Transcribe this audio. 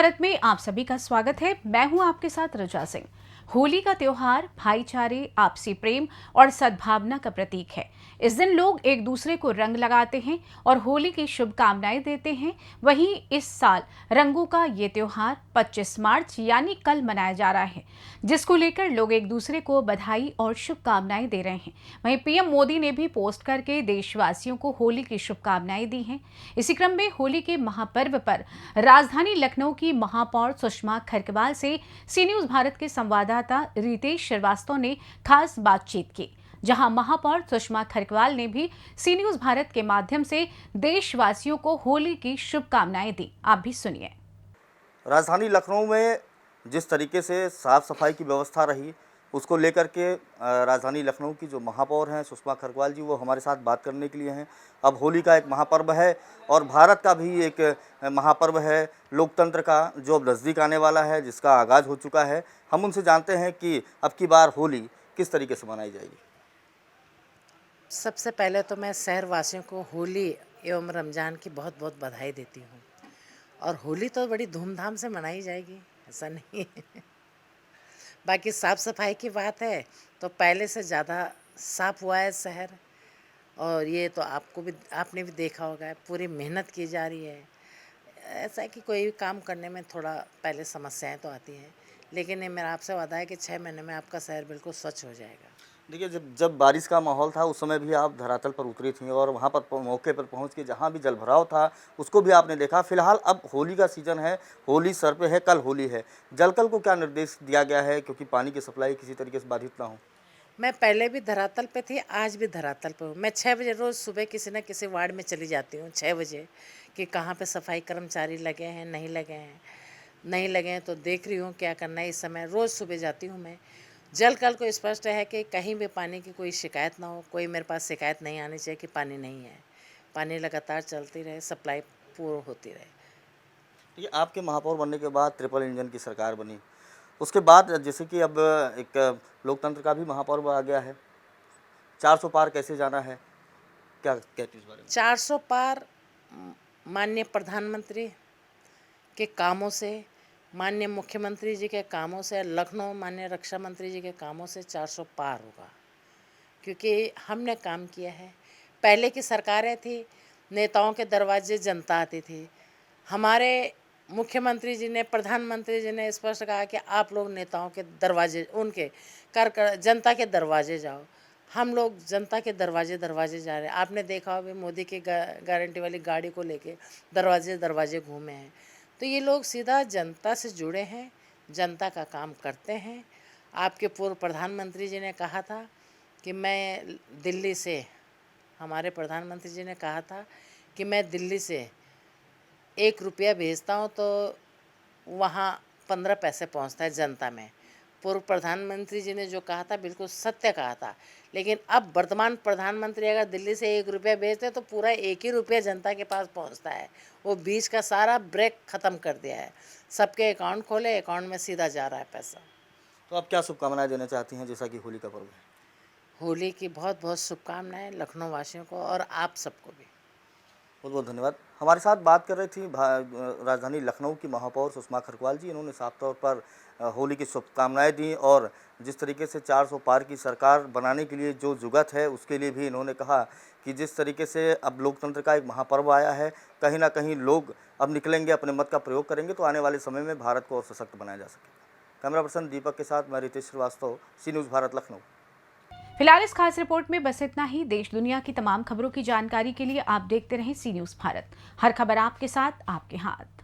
भारत में आप सभी का स्वागत है। मैं हूं आपके साथ रजा सिंह। होली का त्योहार भाईचारे, आपसी प्रेम और सद्भावना का प्रतीक है। इस दिन लोग एक दूसरे को रंग लगाते हैं और होली की शुभकामनाएं देते हैं। वहीं इस साल रंगों का ये त्योहार 25 मार्च यानी कल मनाया जा रहा है, जिसको लेकर लोग एक दूसरे को बधाई और शुभकामनाएं दे रहे हैं। वहीं पीएम मोदी ने भी पोस्ट करके देशवासियों को होली की शुभकामनाएं दी हैं। इसी क्रम में होली के महापर्व पर राजधानी लखनऊ की महापौर सुषमा खरकवाल से सी न्यूज भारत के संवाददाता रितेश श्रीवास्तव ने खास बातचीत की, जहां महापौर सुषमा खरकवाल ने भी सी न्यूज भारत के माध्यम से देशवासियों को होली की शुभकामनाएं दी। आप भी सुनिए। राजधानी लखनऊ में जिस तरीके से साफ सफाई की व्यवस्था रही, उसको लेकर के राजधानी लखनऊ की जो महापौर हैं सुषमा खरकवाल जी, वो हमारे साथ बात करने के लिए हैं। अब होली का एक महापर्व है और भारत का भी एक महापर्व है, लोकतंत्र का, जो अब नज़दीक आने वाला है, जिसका आगाज़ हो चुका है। हम उनसे जानते हैं कि अब की बार होली किस तरीके से मनाई जाएगी। सबसे पहले तो मैं शहरवासियों को होली एवं रमज़ान की बहुत बहुत बधाई देती हूँ। और होली तो बड़ी धूमधाम से मनाई जाएगी, ऐसा नहीं है। बाकी साफ़ सफाई की बात है तो पहले से ज़्यादा साफ़ हुआ है शहर, और ये तो आपने भी देखा होगा, पूरी मेहनत की जा रही है। ऐसा है कि कोई भी काम करने में थोड़ा पहले समस्याएं तो आती हैं, लेकिन ये मेरा आपसे वादा है कि 6 महीने में आपका शहर बिल्कुल स्वच्छ हो जाएगा। देखिए, जब जब बारिश का माहौल था उस समय भी आप धरातल पर उतरी थी और वहाँ पर मौके पर पहुँच के जहाँ भी जलभराव था उसको भी आपने देखा। फिलहाल अब होली का सीज़न है, होली सर पे है, कल होली है। जलकल को क्या निर्देश दिया गया है, क्योंकि पानी की सप्लाई किसी तरीके से बाधित ना हो? मैं पहले भी धरातल पे थी, आज भी धरातल पे हूँ। मैं 6 बजे रोज़ सुबह किसी न किसी वार्ड में चली जाती हूँ 6 बजे, कि कहाँ पे सफाई कर्मचारी लगे हैं, नहीं लगे हैं। नहीं लगे हैं तो देख रही हूँ क्या करना है। इस समय रोज़ सुबह जाती हूँ मैं। जल कल को स्पष्ट है कि कहीं भी पानी की कोई शिकायत ना हो, कोई मेरे पास शिकायत नहीं आनी चाहिए कि पानी नहीं है। पानी लगातार चलती रहे, सप्लाई पूर्ण होती रहे। ये आपके महापौर बनने के बाद ट्रिपल इंजन की सरकार बनी, उसके बाद जैसे कि अब एक लोकतंत्र का भी महापर्व आ गया है, 400 पार कैसे जाना है, क्या कहती हैं इस बारे में? 400 पार माननीय प्रधानमंत्री के कामों से, माननीय मुख्यमंत्री जी के कामों से, लखनऊ माननीय रक्षा मंत्री जी के कामों से 400 पार होगा, क्योंकि हमने काम किया है। पहले की सरकारें थी, नेताओं के दरवाजे जनता आती थी। हमारे मुख्यमंत्री जी ने, प्रधानमंत्री जी ने स्पष्ट कहा कि आप लोग नेताओं के दरवाजे, उनके कर जनता के दरवाजे जाओ। हम लोग जनता के दरवाजे दरवाजे जा रहे हैं। आपने देखा होगा मोदी की गारंटी वाली गाड़ी को लेके दरवाजे दरवाजे घूमे हैं। तो ये लोग सीधा जनता से जुड़े हैं, जनता का काम करते हैं। आपके पूर्व प्रधानमंत्री जी ने कहा था कि मैं दिल्ली से, हमारे प्रधानमंत्री जी ने कहा था कि मैं दिल्ली से 1 रुपया भेजता हूँ तो वहाँ 15 पैसे पहुँचता है जनता में। पूर्व प्रधानमंत्री जी ने जो कहा था बिल्कुल सत्य कहा था। लेकिन अब वर्तमान प्रधानमंत्री अगर दिल्ली से 1 रुपया भेजते हैं तो पूरा 1 ही रुपया जनता के पास पहुँचता है। वो बीच का सारा ब्रेक ख़त्म कर दिया है। सबके अकाउंट खोले, अकाउंट में सीधा जा रहा है पैसा। तो आप क्या शुभकामनाएं देना चाहती हैं, जैसा कि होली का पर्व है? होली की बहुत बहुत शुभकामनाएं लखनऊ वासियों को और आप सबको भी। बहुत बहुत धन्यवाद। हमारे साथ बात कर रही थी राजधानी लखनऊ की महापौर सुषमा खरकवाल जी। इन्होंने साफ तौर पर होली की शुभकामनाएं दी और जिस तरीके से 400 पार की सरकार बनाने के लिए जो जुगत है, उसके लिए भी इन्होंने कहा कि जिस तरीके से अब लोकतंत्र का एक महापर्व आया है, कहीं ना कहीं लोग अब निकलेंगे, अपने मत का प्रयोग करेंगे, तो आने वाले समय में भारत को और सशक्त बनाया जा सकेगा। कैमरा पर्सन दीपक के साथ मैं रितेश श्रीवास्तव, सी न्यूज़ भारत, लखनऊ। फिलहाल इस खास रिपोर्ट में बस इतना ही। देश दुनिया की तमाम खबरों की जानकारी के लिए आप देखते रहें सी न्यूज भारत। हर खबर आपके साथ, आपके हाथ।